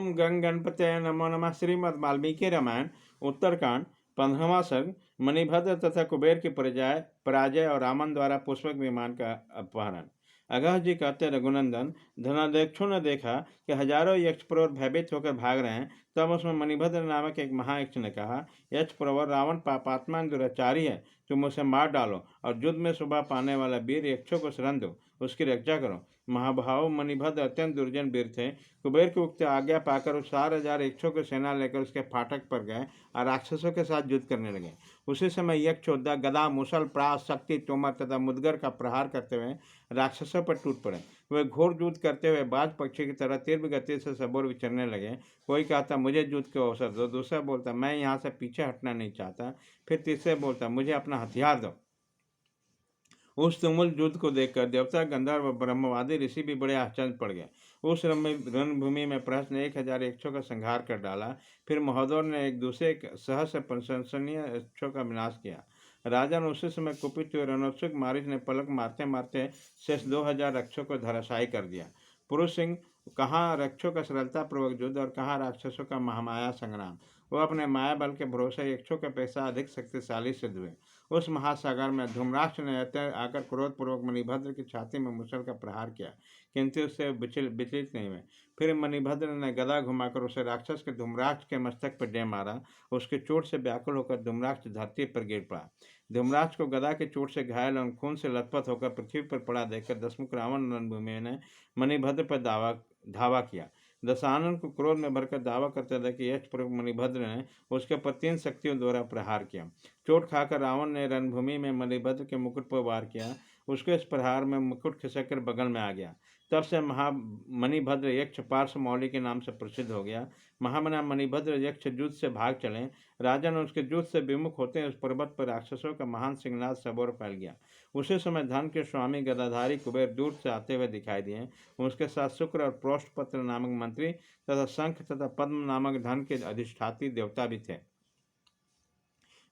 ओम गंग गणपतये नमो नमः। श्रीमद् वाल्मीकि रामायण उत्तरकांड 15वां सर्ग। मणिभद्र तथा कुबेर की पराजय और रावण द्वारा पुष्पक विमान का अपहरण। अगह जी कहते रघुनंदन, धनाध्यक्षों ने देखा कि हजारों यक्ष प्रवर भयभीत होकर भाग रहे हैं। तब उसमें मणिभद्र नामक एक महायक्ष ने कहा, यक्ष प्रवर रावण पापात्मा दुराचारी है, तुम उसे मार डालो और युद्ध में शोभा पाने वाला वीर यक्षों को शरण दो, उसकी रक्षा करो। महाभाव मणिभद्र अत्यंत दुर्जन वीर थे। कुबेर की उक्त आज्ञा पाकर 4,000 यक्षों की सेना लेकर उसके फाटक पर गए और राक्षसों के साथ युद्ध करने लगे। उसी समय यक्ष गदा, मुसल, प्रास, शक्ति, तोमर तथा मुदगर का प्रहार करते हुए राक्षसों पर टूट पड़े। वे घोर युद्ध करते हुए बाज पक्षी की तरह तीव्र गति से सबोर विचरने लगे। कोई कहता मुझे युद्ध के अवसर दो, दूसरा बोलता मैं यहाँ से पीछे हटना नहीं चाहता, फिर तीसरे बोलता मुझे अपना हथियार दो। उस तुमुल युद्ध को देखकर देवता, गंधर्व, ब्रह्मवादी ऋषि भी बड़े आश्चर्य पड़ गए। उस रणभूमि में प्रहस्त ने 1,000 यक्षों का संहार कर डाला। फिर महोदर ने एक दूसरे सहस्र प्रशंसनीय यक्षों का विनाश किया। राजा ने उसी समय कुपित हुए रणोत्सुक मारीच ने पलक मारते मारते शेष 2,000 यक्षों को धराशायी कर दिया। पुरुष सिंह, कहाँ रक्षों का सरलतापूर्वक युद्ध और कहाँ राक्षसों का महामाया संग्राम। वह अपने माया बल के भरोसे यक्षों के अपेक्षा अधिक शक्तिशाली सिद्ध हुए। उस महासागर में धूम्राक्ष ने आकर क्रोधपूर्वक मणिभद्र की छाती में मुसल का प्रहार किया, किंतु उससे विचलित नहीं हुए। फिर मणिभद्र ने गदा घुमाकर उसे राक्षस के धूम्राक्ष के मस्तक पर दे मारा। उसके चोट से व्याकुल होकर धूम्राक्ष धरती पर गिर पड़ा। धूम्राक्ष को गदा के चोट से घायल और खून से लथपथ होकर पृथ्वी पर पड़ा देखकर दशमुख रावण रणभूमि ने मणिभद्र पर धावा किया। दशानन को क्रोध में भरकर दावा करता था कि यक्ष प्रमुख मणिभद्र ने उसके पर 3 शक्तियों द्वारा प्रहार किया। चोट खाकर रावण ने रणभूमि में मणिभद्र के मुकुट पर वार किया। उसके इस प्रहार में मुकुट खिसक कर बगल में आ गया। तब से मणिभद्र यक्ष पार्श्वमौली के नाम से प्रसिद्ध हो गया। महामना मणिभद्र यक्ष युद्ध से भाग चले। राजा ने उसके युद्ध से विमुख होते उस पर्वत पर राक्षसों का महान सिंहनाद सबोर फैल गया। उसी समय धन के स्वामी गदाधारी कुबेर दूर से आते हुए दिखाई दिए। उसके साथ शुक्र और प्रोष्ठपत्र नामक मंत्री तथा शंख तथा पद्म नामक धन के अधिष्ठाती देवता भी थे।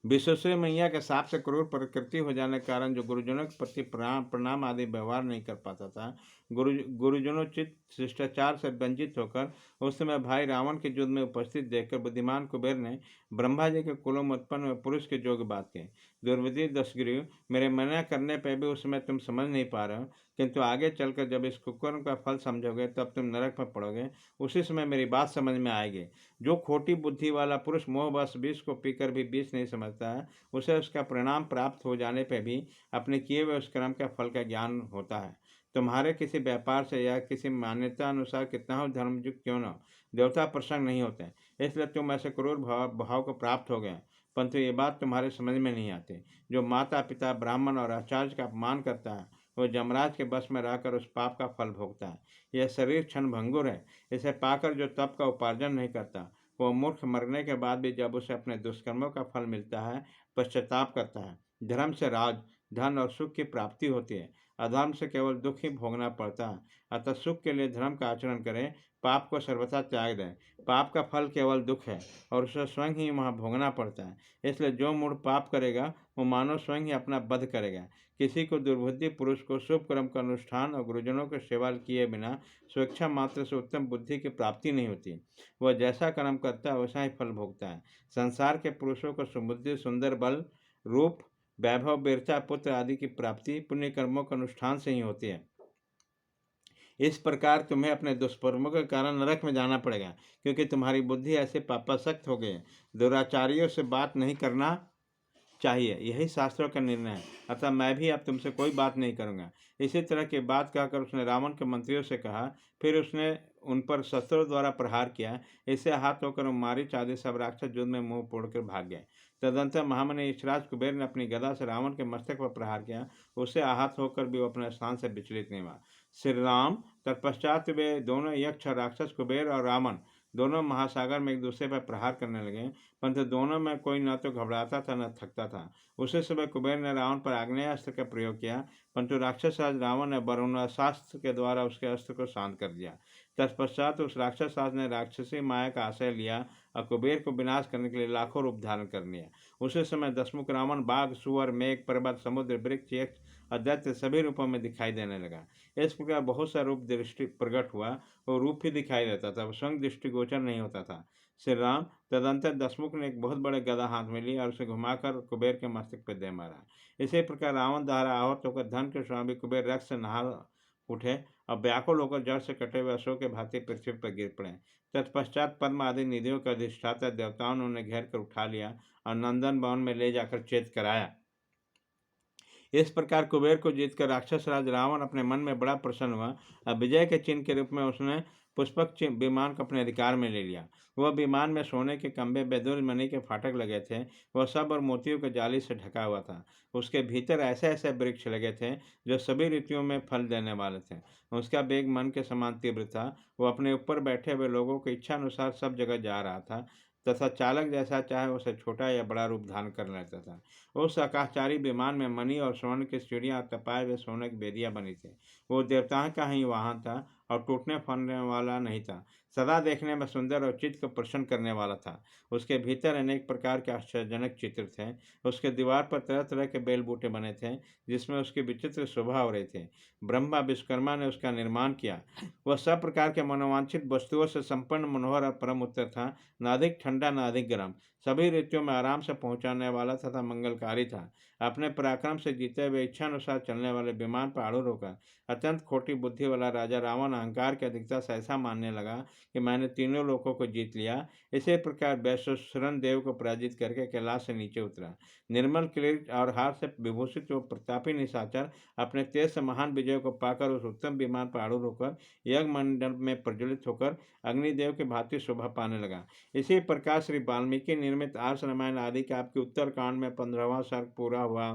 विश्वेश्वरी मैया के साप से क्रूर प्रकृति हो जाने के कारण जो गुरुजनों के प्रति प्रणाम आदि व्यवहार नहीं कर पाता था, गुरुजनोचित शिष्टाचार से वंचित होकर उस समय भाई रावण के युद्ध में उपस्थित देखकर बुद्धिमान कुबेर ने ब्रह्मा जी के कुलों में उत्पन्न हुए पुरुष के जोग बात कही। दुर्विधि दशग्रीव, मेरे मना करने पर भी उस समय तुम समझ नहीं पा रहे हो, किंतु आगे चलकर जब इस कुकर्म का फल समझोगे तब तुम नरक में पड़ोगे। उसी समय मेरी बात समझ में आएगी। जो खोटी बुद्धि वाला पुरुष मोहवश विष को पीकर भी विष नहीं समझता है, उसे उसका परिणाम प्राप्त हो जाने पर भी अपने किए हुए उस कर्म का फल का ज्ञान होता है। तुम्हारे किसी व्यापार से या किसी मान्यता अनुसार कितना हो धर्मयुक्त क्यों न, देवता प्रसन्न नहीं होते, इसलिए तुम ऐसे क्रूर भाव को प्राप्त हो गए। परंतु ये बात तुम्हारे समझ में नहीं आती। जो माता पिता, ब्राह्मण और आचार्य का अपमान करता है वह जमराज के बस में रहकर उस पाप का फल भोगता है। यह शरीर क्षण भंगुर है। इसे पाकर जो तप का उपार्जन नहीं करता वह मूर्ख मरने के बाद भी जब उसे अपने दुष्कर्मों का फल मिलता है पश्चाताप करता है। धर्म से राज, धन और सुख की प्राप्ति होती है, अधर्म से केवल दुख ही भोगना पड़ता है। अतः सुख के लिए धर्म का आचरण करें, पाप को सर्वथा त्याग दें। पाप का फल केवल दुख है और उसे स्वयं ही वहाँ भोगना पड़ता है। इसलिए जो मूढ़ पाप करेगा वो मानव स्वयं ही अपना वध करेगा। किसी को दुर्बुद्धि पुरुष को शुभ कर्म का अनुष्ठान और गुरुजनों के सेवा किए बिना स्वेच्छा मात्र से उत्तम बुद्धि की प्राप्ति नहीं होती। वह जैसा कर्म करता है वैसा ही फल भोगता है। संसार के पुरुषों को सुबुद्धि, सुंदर बल, रूप, वैभव, वीरता, पुत्र आदि की प्राप्ति पुण्य कर्मों के अनुष्ठान से ही होती है। इस प्रकार तुम्हें अपने दुष्कर्मों के कारण नरक में जाना पड़ेगा, क्योंकि तुम्हारी बुद्धि ऐसे पापासक्त हो गई है। दुराचारियों से बात नहीं करना चाहिए, यही शास्त्रों का निर्णय है। अतः मैं भी अब तुमसे कोई बात नहीं करूँगा। इसी तरह की बात कहकर उसने रावण के मंत्रियों से कहा। फिर उसने उन पर शस्त्रों द्वारा प्रहार किया। इससे आहत होकर मारीच आदि सब राक्षस युद्ध में मुंह पोड़कर भाग गए। तदंतर महामनि यक्षराज कुबेर ने अपनी गदा से रावण के मस्तक पर प्रहार किया। उससे आहत होकर भी वो अपने स्थान से विचलित नहीं हुआ। श्री राम तत्पश्चात वे दोनों यक्ष राक्षस कुबेर और रावण दोनों महासागर में एक दूसरे पर प्रहार करने लगे, परंतु दोनों में कोई न तो घबराता था न थकता था। उसी समय कुबेर ने रावण पर आग्नेयास्त्र का प्रयोग किया, परंतु राक्षस राज रावण ने वरुणास्त्र के द्वारा उसके अस्त्र को शांत कर दिया। तत्पश्चात उस राक्षस राज ने राक्षसी माया का आश्रय लिया और कुबेर को विनाश करने के लिए लाखों रूप धारण कर लिया। उसी समय दशमुख रावण बाघ, सुअर, मेघ, पर्वत, समुद्र, वृक्ष, यक्ष और दैत्य सभी रूपों में दिखाई देने लगा। इस प्रकार बहुत सा रूप दृष्टि प्रकट हुआ, वो रूप ही दिखाई देता था, वो स्वयं दृष्टिगोचर नहीं होता था। श्री राम तदंतर दशमुख ने एक बहुत बड़े गदा हाथ में ली और उसे घुमाकर कुबेर के मस्तक पर दे मारा। इसी प्रकार रावण द्वारा आहत होकर धन के स्वामी कुबेर रक्त से नहा उठे और व्याकुल होकर जड़ से कटे हुए अशोक के भांति पृथ्वी पर गिर पड़े। तत्पश्चात पद्म आदि निधियों का अधिष्ठाता देवताओं ने उन्हें घेर कर उठा लिया और नंदन भवन में ले जाकर चेत कराया। इस प्रकार कुबेर को जीतकर राक्षस राज रावण अपने मन में बड़ा प्रसन्न हुआ और विजय के चिन्ह के रूप में उसने पुष्पक विमान को अपने अधिकार में ले लिया। वह विमान में सोने के खंभे बैदुल मणि के फाटक लगे थे, वह सब और मोतियों के जाली से ढका हुआ था। उसके भीतर ऐसे ऐसे वृक्ष लगे थे जो सभी ऋतुओं में फल देने वाले थे। उसका वेग मन के समान तीव्र था। वह अपने ऊपर बैठे हुए लोगों की इच्छा अनुसार सब जगह जा रहा था तथा चालक जैसा चाहे उसे छोटा या बड़ा रूप धारण कर लेता था। उस आकाशचारी विमान में मणि और स्वर्ण की सीढ़ियां तपाए हुए सोने की बेदियां बनी थी। वो देवताओं का ही वाहन था और टूटने फटने वाला नहीं था। सदा देखने में सुंदर और चित्त को प्रसन्न करने वाला था। उसके भीतर अनेक प्रकार के आश्चर्यजनक चित्र थे। उसके दीवार पर तरह तरह के बेल बूटे बने थे जिसमें उसकी विचित्र शोभा हो रही थी। ब्रह्मा विश्वकर्मा ने उसका निर्माण किया। वह सब प्रकार के मनोवांछित वस्तुओं से संपन्न मनोहर और परम उत्तर था, न अधिक ठंडा न अधिक गर्म, सभी ऋतुओं में आराम से पहुंचाने वाला तथा मंगलकारी था। अपने पराक्रम से जीते हुए इच्छानुसार चलने वाले विमान पर आरूढ़ होकर अत्यंत खोटी बुद्धि वाला राजा रावण अहंकार की अधिकता से ऐसा मानने लगा कि मैंने तीनों लोकों को जीत लिया। इसी प्रकार वैश्वशरण देव को पराजित करके कैलाश से नीचे उतरा। निर्मल किरीट और हार से विभूषित वो प्रतापी निशाचर अपने तेज से महान विजय को पाकर उस उत्तम विमान पर आरूढ़ होकर यज्ञ मंडल में प्रज्वलित होकर अग्निदेव की भांति शोभा पाने लगा। इसी प्रकार श्री वाल्मीकि निर्मित आर्ष रामायण आदि के आपके उत्तर कांड में 15वां सर्ग पूरा हुआ।